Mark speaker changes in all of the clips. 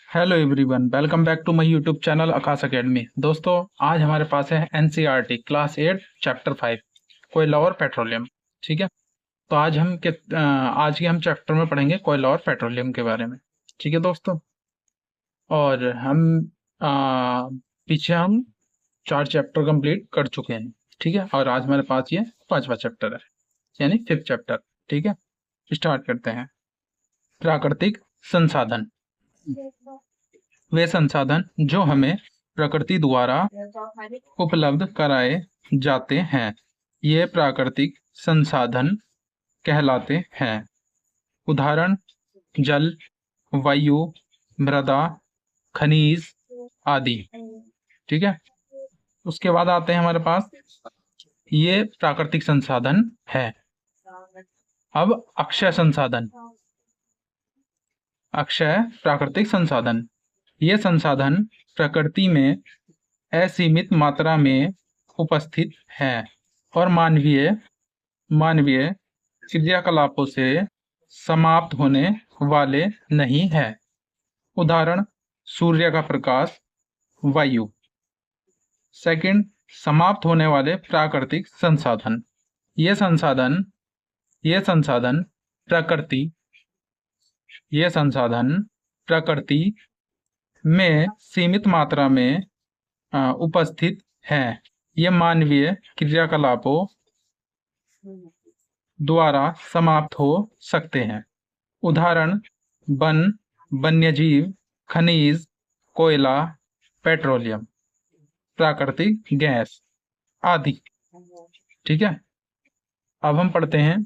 Speaker 1: Hello everyone, welcome back to my YouTube channel Aakash academy. दोस्तों, आज हमारे पास है एनसीईआरटी क्लास 8 चैप्टर 5 कोयला और पेट्रोलियम। ठीक है, तो आज के हम चैप्टर में पढ़ेंगे कोयला और पेट्रोलियम के बारे में। ठीक है दोस्तों, और आ, पीछे हम 4 चैप्टर कंप्लीट कर चुके हैं। ठीक है, और आज हमारे पास ये 5वां चैप्टर है, यानी 5th चैप्टर। ठीक है, स्टार्ट करते हैं। प्राकृतिक संसाधन, वे संसाधन जो हमें प्रकृति द्वारा उपलब्ध कराए जाते हैं, ये प्राकृतिक संसाधन कहलाते हैं। उदाहरण: जल, वायु, मृदा, खनिज आदि। ठीक है, उसके बाद आते हैं हमारे पास ये प्राकृतिक संसाधन है। अब अक्षय संसाधन, अक्षय प्राकृतिक संसाधन, ये संसाधन प्रकृति में असीमित मात्रा में उपस्थित है और मानवीय क्रियाकलापों से समाप्त होने वाले नहीं है। उदाहरण: सूर्य का प्रकाश, वायु। सेकंड, समाप्त होने वाले प्राकृतिक संसाधन, ये संसाधन प्रकृति में सीमित मात्रा में उपस्थित हैं। ये मानवीय क्रियाकलापों द्वारा समाप्त हो सकते हैं। उदाहरण: वन, वन्यजीव, खनिज, कोयला, पेट्रोलियम, प्राकृतिक गैस आदि। ठीक है, अब हम पढ़ते हैं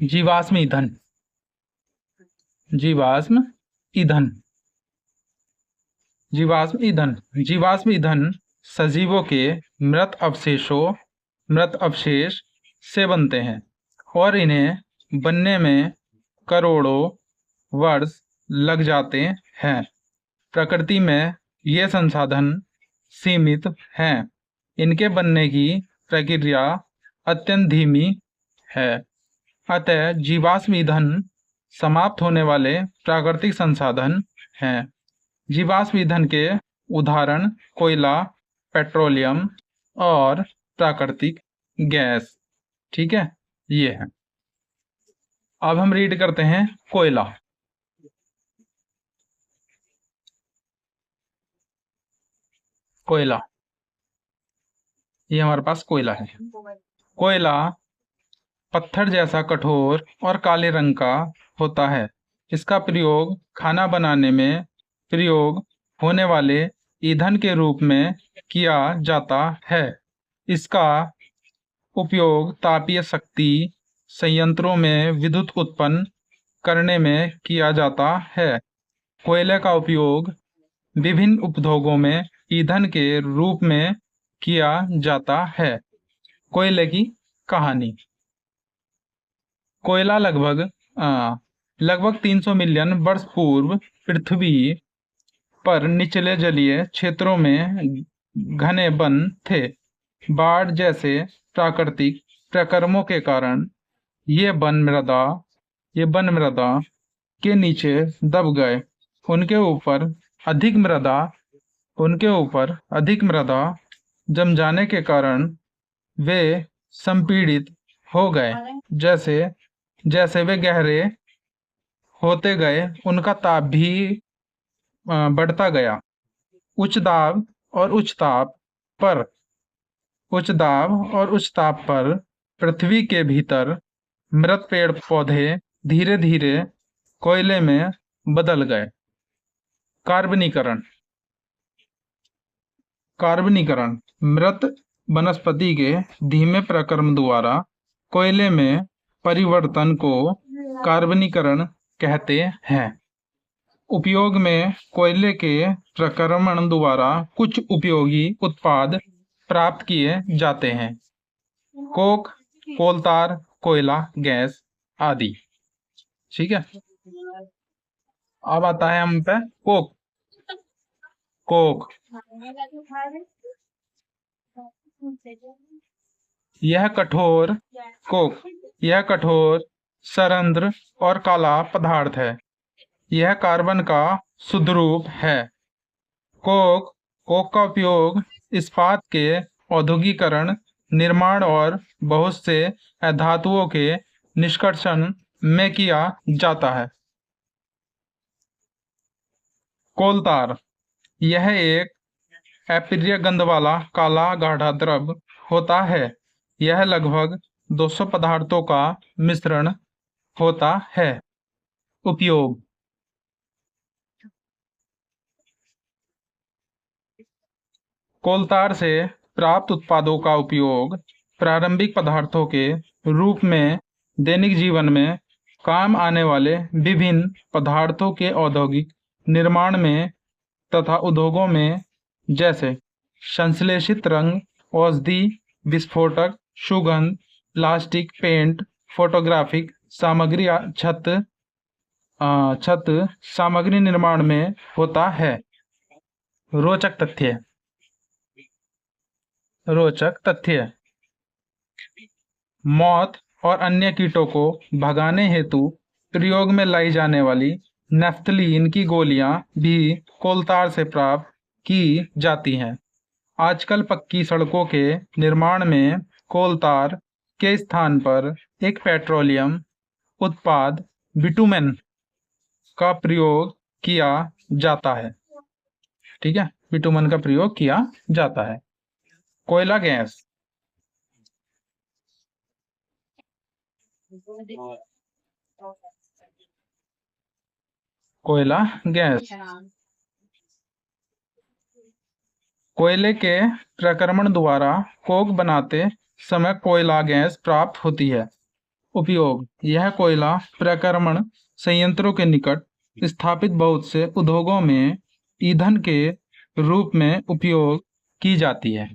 Speaker 1: जीवाश्म ईंधन। जीवाश्म ईंधन सजीवों के मृत अवशेष से बनते हैं और इन्हें बनने में करोड़ों वर्ष लग जाते हैं। प्रकृति में ये संसाधन सीमित हैं, इनके बनने की प्रक्रिया अत्यंत धीमी है। अतः जीवाश्म ईंधन समाप्त होने वाले प्राकृतिक संसाधन हैं। जीवाश्म ईंधन के उदाहरण कोयला, पेट्रोलियम और प्राकृतिक गैस। ठीक है, ये है। अब हम रीड करते हैं कोयला। कोयला, ये हमारे पास कोयला है। कोयला पत्थर जैसा कठोर और काले रंग का होता है। इसका प्रयोग खाना बनाने में प्रयोग होने वाले ईंधन के रूप में किया जाता है। इसका उपयोग तापीय शक्ति संयंत्रों में विद्युत उत्पन्न करने में किया जाता है। कोयले का उपयोग विभिन्न उद्योगों में ईंधन के रूप में किया जाता है। कोयले की कहानी। कोयला लगभग 300 मिलियन वर्ष पूर्व पृथ्वी पर निचले जलीय क्षेत्रों में घने वन थे। बाढ़ जैसे प्राकृतिक प्रक्रमों के कारण ये वन मृदा के नीचे दब गए। उनके ऊपर अधिक मृदा जम जाने के कारण वे संपीड़ित हो गए। जैसे वे गहरे होते गए, उनका ताप भी बढ़ता गया। उच्च दाब और उच्च ताप पर पृथ्वी के भीतर मृत पेड़ पौधे धीरे धीरे कोयले में बदल गए। कार्बनीकरण मृत वनस्पति के धीमे प्रक्रम द्वारा कोयले में परिवर्तन को कार्बनीकरण कहते हैं। उपयोग में कोयले के प्रक्रमण द्वारा कुछ उपयोगी उत्पाद प्राप्त किए जाते हैं। कोक, कोलतार, कोयला, गैस आदि। ठीक है, अब आता है हम पे कोक। यह कठोर, सरंध्र और काला पदार्थ है। यह कार्बन का शुद्ध रूप है। कोक का उपयोग इस्पात के औद्योगिकरण, निर्माण और बहुत से धातुओं के निष्कर्षण में किया जाता है। कोलतार, यह एक अप्रिय गंध वाला काला गाढ़ा द्रव होता है। यह लगभग 200 पदार्थों का मिश्रण होता है। उपयोग: कोलतार से प्राप्त उत्पादों का उपयोग प्रारंभिक पदार्थों के रूप में दैनिक जीवन में काम आने वाले विभिन्न पदार्थों के औद्योगिक निर्माण में तथा उद्योगों में, जैसे संश्लेषित रंग, औषधि, विस्फोटक, सुगंध, प्लास्टिक, पेंट, फोटोग्राफिक सामग्री, छत सामग्री निर्माण में होता है। रोचक तथ्य: मौत और अन्य कीटों को भगाने हेतु प्रयोग में लाई जाने वाली नेफ्थलीन की गोलियां भी कोलतार से प्राप्त की जाती हैं। आजकल पक्की सड़कों के निर्माण में कोलतार के स्थान पर एक पेट्रोलियम उत्पाद बिटुमेन का प्रयोग किया जाता है। ठीक है, बिटुमेन का प्रयोग किया जाता है। कोयला गैस, कोयले के प्रक्रमण द्वारा कोक बनाते समय कोयला गैस प्राप्त होती है। उपयोग: यह कोयला प्रक्रमण संयंत्रों के निकट स्थापित बहुत से उद्योगों में ईंधन के रूप में उपयोग की जाती है।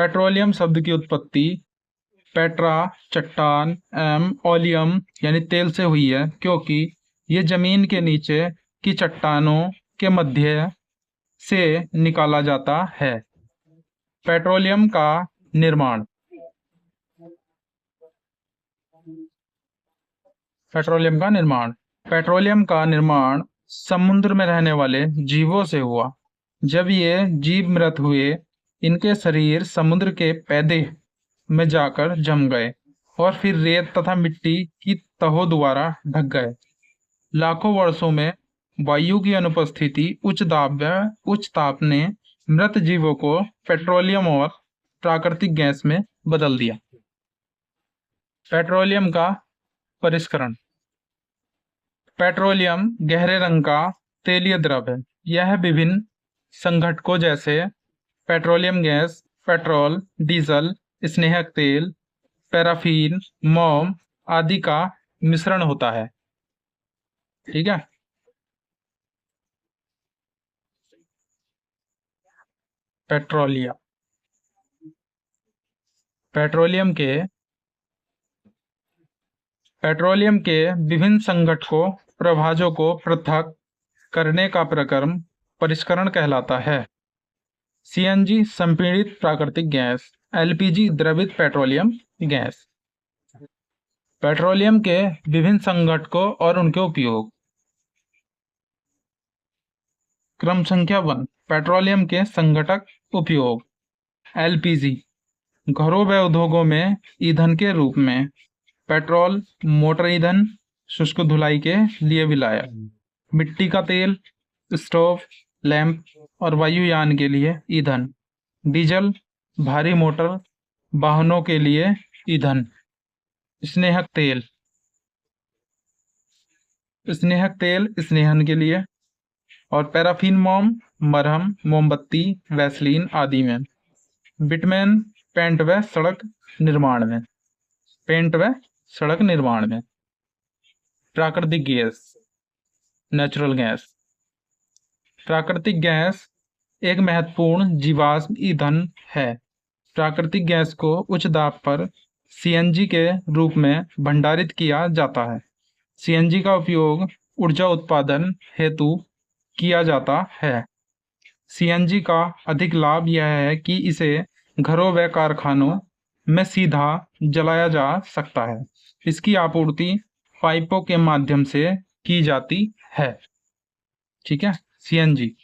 Speaker 1: पेट्रोलियम शब्द की उत्पत्ति पेट्रा चट्टान ओलियम यानी तेल से हुई है, क्योंकि ये जमीन के नीचे की चट्टानों के मध्य से निकाला जाता है। पेट्रोलियम का निर्माण समुद्र में रहने वाले जीवों से हुआ। जब ये जीव मृत हुए, इनके शरीर समुद्र के पैदे में जाकर जम गए और फिर रेत तथा मिट्टी की तहों द्वारा ढक गए। लाखों वर्षों में वायु की अनुपस्थिति, उच्च ताप ने मृत जीवों को पेट्रोलियम और प्राकृतिक गैस में बदल दिया। पेट्रोलियम का परिष्करण: पेट्रोलियम गहरे रंग का तेलीय द्रव है। यह विभिन्न संघटकों जैसे पेट्रोलियम गैस, पेट्रोल, डीजल, स्नेहक तेल, पैराफिन, मोम आदि का मिश्रण होता है। ठीक है। पेट्रोलियम के विभिन्न संघटकों प्रभाजों को पृथक करने का प्रक्रम परिष्करण कहलाता है। सीएनजी संपीड़ित प्राकृतिक गैस, एलपीजी द्रवित पेट्रोलियम गैस। पेट्रोलियम के विभिन्न संघटकों और उनके उपयोग। क्रम संख्या 1, पेट्रोलियम के संघटक उपयोग। एलपीजी, घरों व उद्योगों में ईंधन के रूप में। पेट्रोल, मोटर ईंधन, शुष्क धुलाई के लिए विलायक। मिट्टी का तेल, स्टोव, लैंप और वायुयान के लिए ईंधन। डीजल, भारी मोटर वाहनों के लिए ईंधन। स्नेहक तेल स्नेहन के लिए। और पैराफिन मोम, मरहम, मोमबत्ती, वैसलीन आदि में। बिटमैन, पेंट व सड़क निर्माण में। प्राकृतिक गैस, नेचुरल गैस। प्राकृतिक गैस एक महत्वपूर्ण जीवाश्म ईंधन है। प्राकृतिक गैस को उच्च दाब पर सीएनजी के रूप में भंडारित किया जाता है। सीएनजी का उपयोग ऊर्जा उत्पादन हेतु किया जाता है। सीएनजी का अधिक लाभ यह है कि इसे घरों व कारखानों में सीधा जलाया जा सकता है। इसकी आपूर्ति पाइपों के माध्यम से की जाती है। ठीक है, सीएनजी।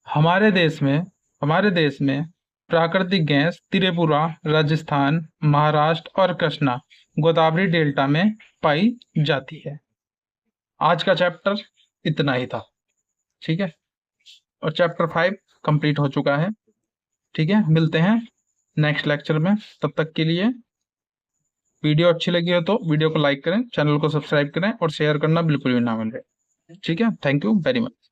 Speaker 1: हमारे देश में प्राकृतिक गैस त्रिपुरा, राजस्थान, महाराष्ट्र और कृष्णा गोदावरी डेल्टा में पाई जाती है। आज का चैप्टर इतना ही था। ठीक है, और चैप्टर 5 कंप्लीट हो चुका है। ठीक है, मिलते हैं नेक्स्ट लेक्चर में। तब तक के लिए वीडियो अच्छी लगी हो तो वीडियो को लाइक करें, चैनल को सब्सक्राइब करें और शेयर करना बिल्कुल भी ना भूलें। ठीक है, थैंक यू वेरी मच।